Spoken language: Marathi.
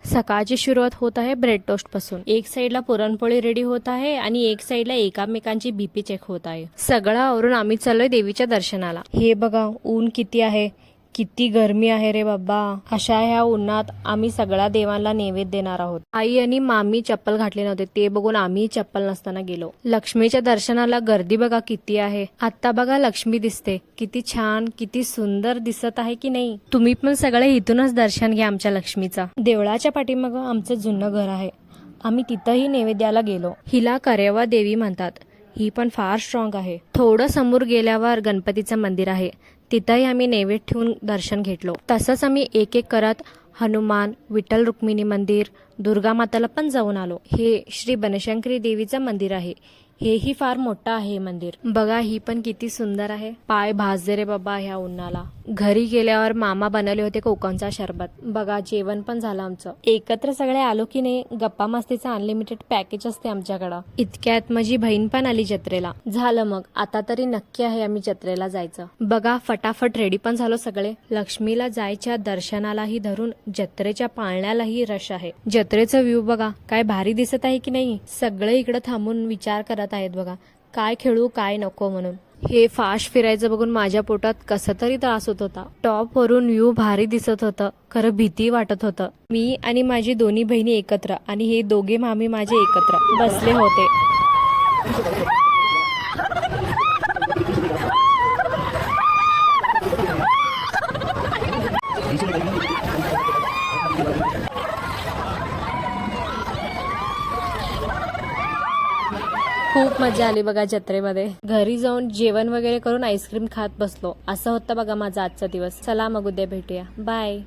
सकाळची सुरुवात होत आहे ब्रेड टोस्ट पासून। एक साइडला पुरणपोळी रेडी होत आहे आणि एक साइडला एकामेकांची बीपी चेक होत आहे। सगळं आवरून आम्ही चाललोय देवीच्या दर्शनाला। हे बघा ऊन किती आहे, किती गरमी आहे रे बाबा। अशा ह्या उन्हात आम्ही सगळ्या देवांना नैवेद्य देणार आहोत। आई आणि मामी चप्पल घातले नव्हते, ते बघून आम्ही चप्पल नसताना गेलो। लक्ष्मीच्या दर्शनाला गर्दी बघा किती आहे। आता बघा लक्ष्मी दिसते, किती छान किती सुंदर दिसत आहे की नाही। तुम्ही पण सगळे इथूनच दर्शन घ्या आमच्या लक्ष्मीचा। देवळाच्या पाठीमागं आमचं जुनं घर आहे, आम्ही तिथंही नैवेद्याला गेलो। हिला करेवा देवी म्हणतात, ही पण फार स्ट्रॉंग आहे। थोडं समोर गेल्यावर गणपतीचं मंदिर आहे, तिथंही आम्ही नैवेद्य ठेवून दर्शन घेतलो। तसंच आम्ही एक एक करत हनुमान, विठ्ठल रुक्मिणी मंदिर, दुर्गा माताला पण जाऊन आलो। हे श्री बनशंकरी देवीचं मंदिर आहे, हेही फार मोठं आहे मंदिर। बघा ही पण किती सुंदर आहे। पाय भाजले रे बाबा ह्या उन्हाला। घरी गेल्यावर मामा बनवले होते कोकमचा शरबत। बघा जेवण पण झालं आमचं। एकत्र सगळे आलो की नाही, गप्पा मस्तीचं अनलिमिटेड पॅकेज असते आमच्याकडं। इतक्यात माझी बहीण पण आली जत्रेला। झालं मग आता तरी नक्की आहे आम्ही जत्रेला जायचं। बघा फटाफट रेडी पण झालो सगळे। लक्ष्मीला जायच्या दर्शनालाही धरून जत्रेच्या पाळण्यालाही रश आहे। जत्रेचं व्ह्यू बघा काय भारी दिसत आहे की नाही। सगळे इकडे थांबून विचार करत आहेत बघा, काय खेळू काय नको म्हणून। हे फास्ट फिरायचं बघून माझ्या पोटात कसा तरी त्रास होत होता। टॉप वरून व्ह्यू भारी दिसत होतं, खरं भीती वाटत होतं। मी आणि माझी दोन्ही बहिणी एकत्र आणि हे दोघे मामी माझे एकत्र बसले होते। खूप मजा आली बघा जत्रेमध्ये। घरी जाऊन जेवण वगैरे करून आईस्क्रीम खात बसलो। असं होतं बघा माझा आजचा दिवस। चला मग उद्या भेटूया, बाय।